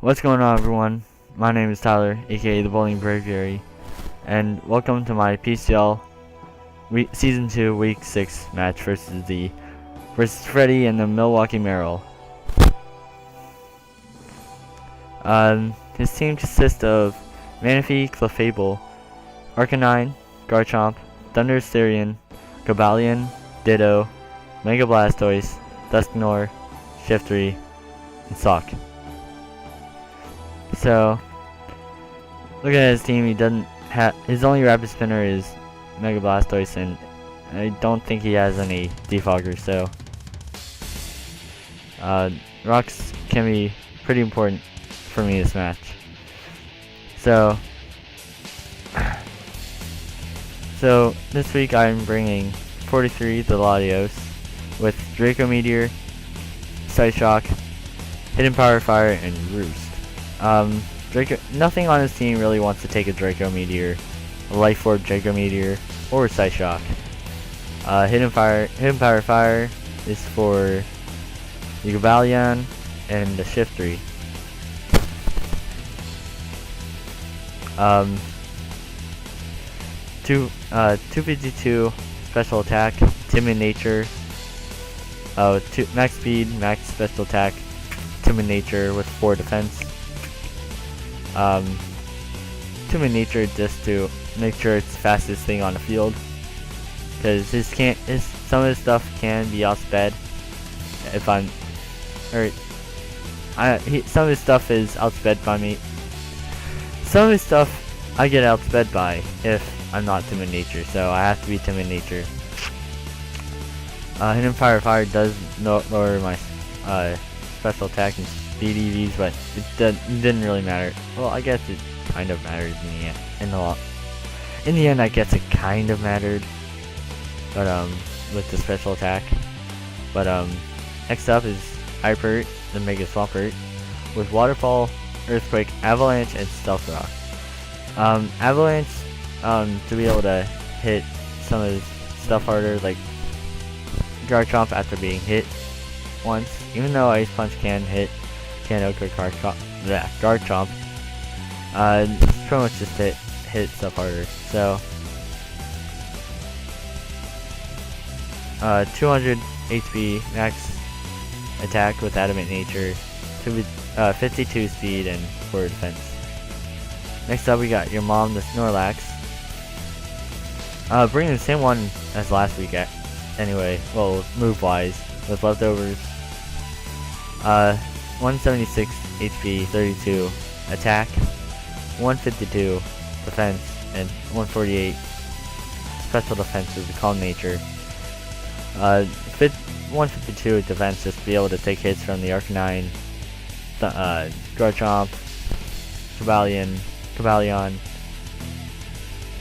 What's going on, everyone? My name is Tyler, aka the Bowling Braviary, and welcome to my PCL Season 2 Week 6 match versus Freddy and the Milwaukee Marill. His team consists of Manaphy, Clefable, Arcanine, Garchomp, Thunder Styrian, Gabalion, Ditto, Mega Blastoise, Dusknoir, Shiftry, and Sock. So, looking at his team, he doesn't have, his only Rapid Spinner is Mega Blastoise, and I don't think he has any Defogger, so Rocks can be pretty important for me this match. So this week I'm bringing 43 the Latios with Draco Meteor, Psyshock, Hidden Power Fire, and Roost. Nothing on his team really wants to take a Draco Meteor, a Life Orb Draco Meteor, or a Psyshock. Hidden Power Fire is for the Gabalion and the Shiftry. 252 special attack, Timid Nature. Max speed, max special attack, Timid Nature with 4 defense. Timid Nature just to make sure it's the fastest thing on the field, because some of his stuff can be outsped. Some of his stuff is outsped by me. Some of his stuff I get outsped by if I'm not Timid Nature, so I have to be Timid Nature. Hidden Fire does lower my special attack and speed EVs, but it didn't really matter. Well, I guess it kind of matters in the end. I guess it kind of mattered, but with the special attack. But next up is Hypert, the Mega Swampert, with Waterfall, Earthquake, Avalanche, and Stealth Rock. Avalanche, to be able to hit some of his stuff harder, like Garchomp after being hit once. Even though Ice Punch can outquick Garchomp, it's pretty much just hit stuff harder. So 200 HP max attack with Adamant Nature, 52 speed, and 4 defense. Next up, we got your mom, the Snorlax. Bringing the same one as last week, anyway. Well, move wise, with leftovers. 176 HP, 32 attack, 152 defense, and 148 special defense with the Calm Nature. 152 defense just to be able to take hits from the Arcanine, Garchomp, Gabalion,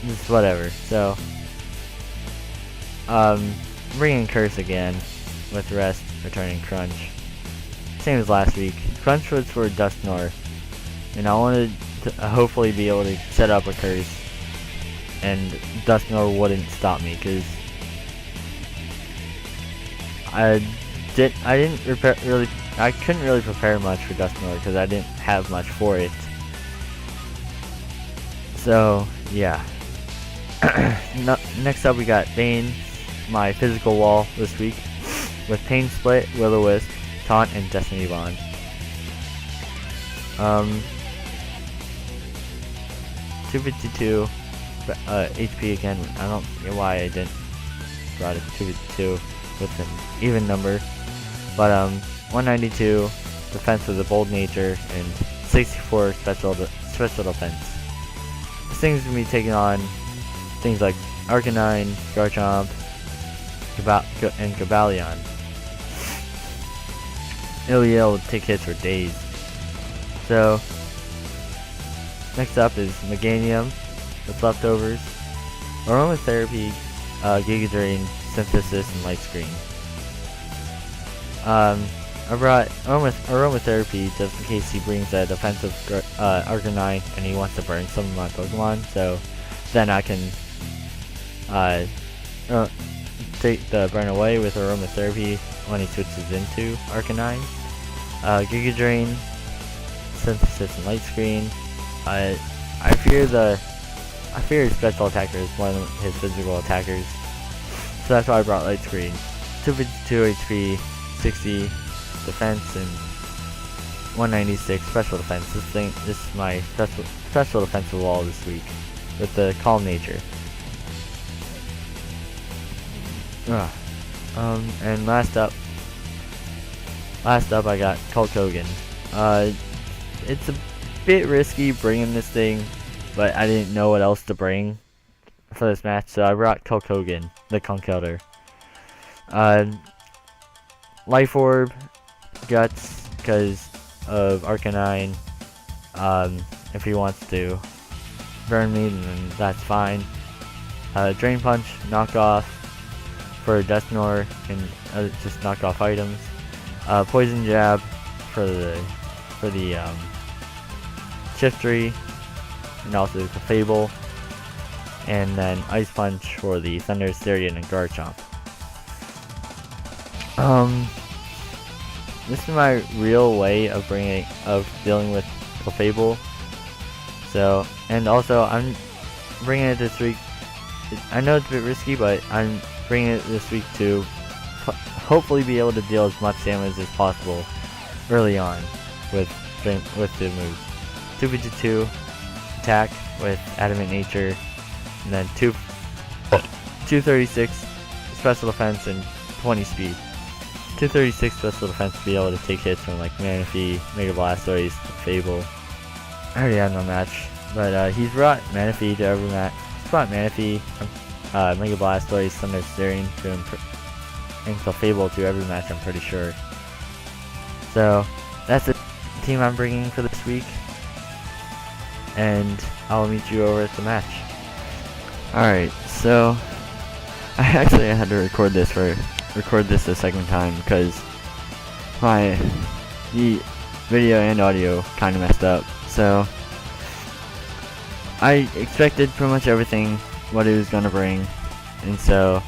just whatever. So, bringing Curse again, with the rest returning Crunch. Same as last week. Crunch was for Dusknoir, and I wanted to hopefully be able to set up a Curse, and Dusknoir wouldn't stop me, because I couldn't really prepare much for Dusknoir because I didn't have much for it. So yeah. Next up, we got Bane, my physical wall this week, with Pain Split, Will-O-Wisp, Taunt, and Destiny Bond. 252 HP again. I don't know why I didn't brought it 252 with an even number, but 192 defense with a Bold Nature and 64 special defense. This thing's gonna be taking on things like Arcanine, Garchomp, and Gabalion. It'll be able to take hits for days. So, next up is Meganium with leftovers, Aromatherapy, Giga Drain, Synthesis, and Light Screen. I brought Aromatherapy just in case he brings a defensive Arcanine and he wants to burn some of my Pokemon, so then I can take the burn away with Aromatherapy when he switches into Arcanine. Giga Drain, synthesis and light screen. I fear his special attacker is one of his physical attackers, so that's why I brought light screen. 252 HP, 60 defense, and 196 special defense. This is my special defensive wall this week with the calm nature. And last up I got Hulk Hogan. It's a bit risky bringing this thing, but I didn't know what else to bring for this match, so I brought Hulk Hogan, the Conkelder. Life Orb, Guts, because of Arcanine. If he wants to burn me, then that's fine. Drain Punch, knockoff for Deathnor, and just knock off items. Poison Jab for the Shiftry, and also the Fable, and then Ice Punch for the Thunder Asterion and Garchomp. This is my real way of dealing with the Fable. So, and also I'm bringing it this week. I know it's a bit risky, but I'm bringing it this week to hopefully be able to deal as much damage as possible early on with the move. 252 attack with Adamant Nature, and then 236 special defense and 20 speed. 236 special defense to be able to take hits from like Manaphy, Mega Blastoise, Fable. I already had no match, but he's brought Manaphy to every match. He's brought Manaphy, Mega Blastoise, Thunder Asterion to and Fable to every match, I'm pretty sure. So that's the team I'm bringing for this week, and I'll meet you over at the match. Alright, so I actually had to record this a second time because the video and audio kind of messed up. So I expected pretty much everything what it was gonna bring, and so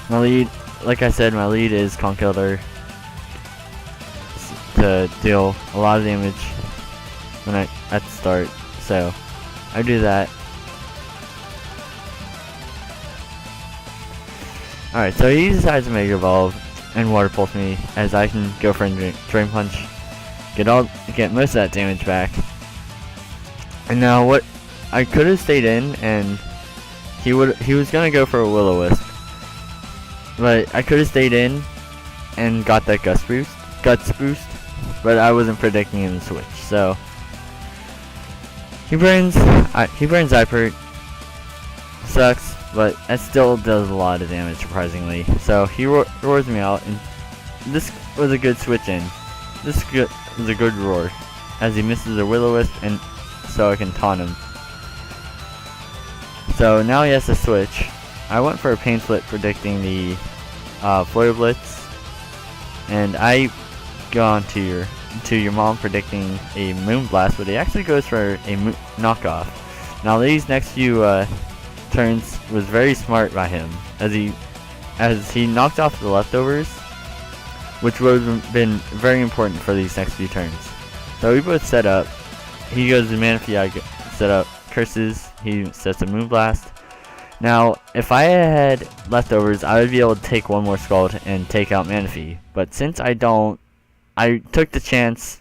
my lead, like I said, my lead is Conkelder to deal a lot of damage at the start. So I do that. Alright, so he decides to Mega Evolve and Water Pulse me, as I can go for a Drain Punch, get most of that damage back. And now what I could have stayed in, and he was gonna go for a Will-O-Wisp, but I could have stayed in and got that Guts boost, but I wasn't predicting him to switch. So he burns Ipert, sucks, but that still does a lot of damage, surprisingly. So he roars me out, and this was a good switch in. This was a good roar, as he misses a Will-O-Wisp, and so I can taunt him. So now he has to switch. I went for a Pain Split predicting the Flare Blitz, and I go on to your mom predicting a Moonblast, but he actually goes for a knockoff. Now these next few turns was very smart by him, as he knocked off the leftovers, which would have been very important for these next few turns. So we both set up. He goes to Manaphy, I set up Curses, he sets a Moonblast. Now, if I had leftovers, I would be able to take one more Scald and take out Manaphy. But since I don't, I took the chance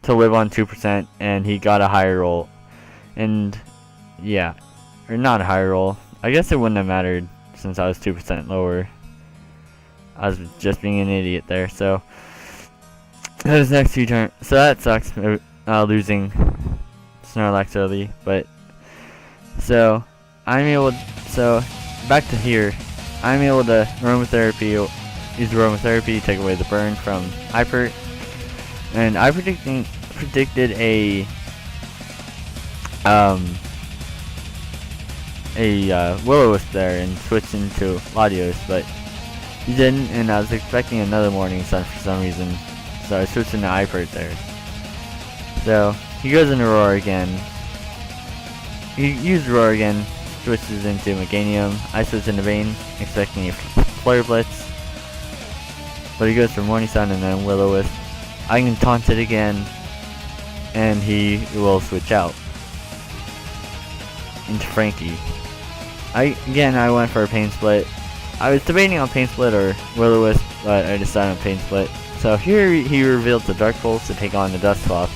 to live on 2%, and he got a higher roll. And yeah, or not a higher roll. I guess it wouldn't have mattered since I was 2% lower. I was just being an idiot there. So those next few turns, so that sucks, losing Snorlax early. But so back to here, I'm able to use Aromatherapy, take away the burn from Ipert, and I predicted a Will-O-Wisp there and switched into Latios, but he didn't, and I was expecting another Morning Sun for some reason, so I switched into Ipert there. So he goes into Roar again. He used Roar again, switches into Meganium. I switch into Vayne, expecting a Flare Blitz, but he goes for Morning Sun and then Will-O-Wisp. I can taunt it again, and he will switch out into Frankie. I went for a pain split. I was debating on pain split or Will-O-Wisp, but I decided on pain split. So here he revealed the Dark Pulse to take on the Dusclops.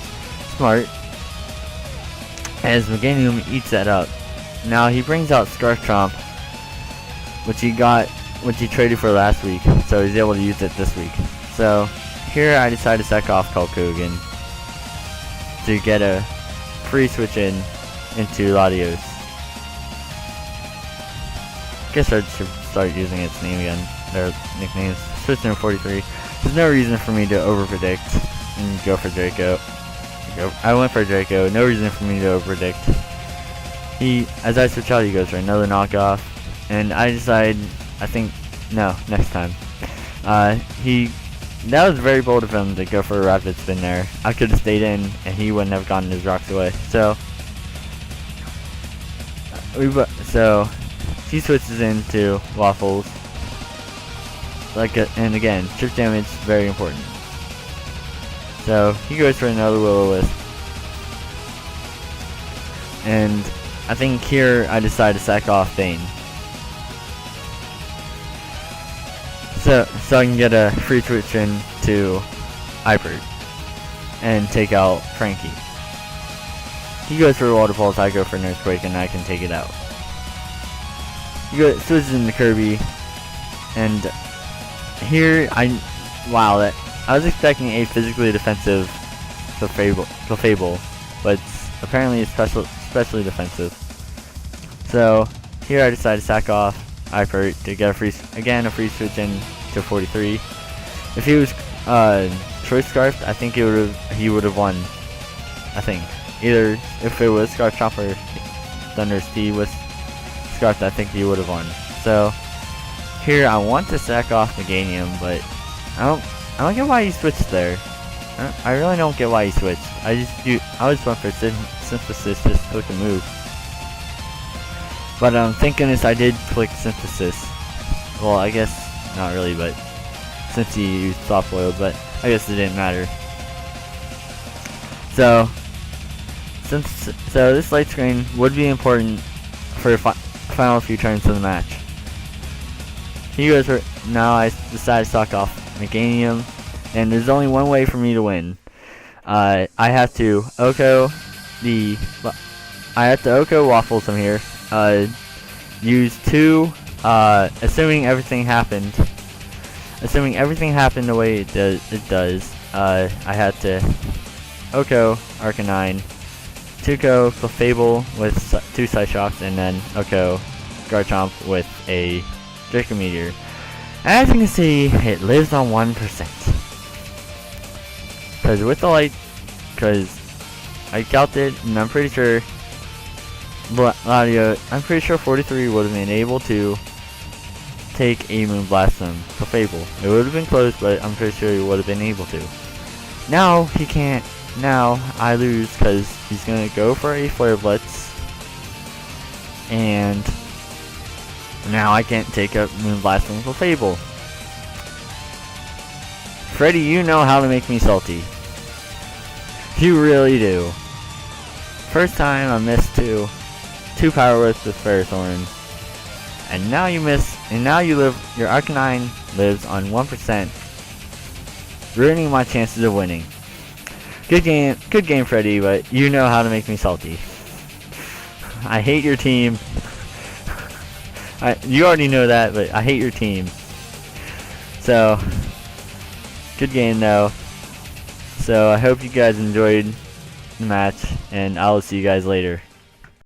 Smart. As Meganium eats that up. Now he brings out Scarf Chomp, which he traded for last week, so he's able to use it this week. So here I decided to sack off Kalkogan to get a free switch into Latios. Guess I should start using its name again. Their nicknames. Switch in 43. There's no reason for me to overpredict and go for Draco. I went for Draco. No reason for me to overpredict. As I switch out, he goes for another knockoff, and I decide. Next time. That was very bold of him to go for a rapid spin there. I could have stayed in, and he wouldn't have gotten his rocks away. So he switches into Waffles. And again, trip damage is very important. So he goes for another Will-O-Wisp. And I think here I decide to sack off Bane. So I can get a free switch into Hyper and take out Frankie. He goes for Water Pulse, I go for Earthquake, and I can take it out. He switches into Kirby, and here I was expecting a physically defensive Clefable, but apparently it's especially defensive. So here I decided to sack off Hyper to get a free switch in to 43. If he was Choice Scarfed, I think he would have won. I think either if it was Scarf Chomp or Thunder Speed was Scarfed, I think he would have won. So here I want to sack off Meganium, but I don't get why he switched there. I really don't get why he switched. I just went for Synthesis, just click a move. But thank goodness I did click Synthesis. Well, I guess not really, but since he used Soft Boil, but I guess it didn't matter. So this light screen would be important for the final few turns of the match. He goes for, now I decide to suck off Meganium, and there's only one way for me to win. I have to Oko Waffles from here. Use two, assuming everything happened the way it does, I had to Oko Arcanine, Tuco Clefable with 2 Side Shocks, and then Oko Garchomp with a Draco Meteor. As you can see, it lives on 1%. Because I calculated, and I'm pretty sure 43 would have been able to take a Moonblast from Clefable. It would have been close, but I'm pretty sure he would have been able to. Now he can't. Now I lose because he's gonna go for a Flare Blitz, and now I can't take up Moonblast from Clefable. Freddy, you know how to make me salty. You really do. First time I missed two Power Whips with Ferrothorn, and now you miss, and now your Arcanine lives on 1%, ruining my chances of winning. Good game, Freddy, but you know how to make me salty. I hate your team. You already know that, but I hate your team. So, good game though. So I hope you guys enjoyed the match, and I'll see you guys later.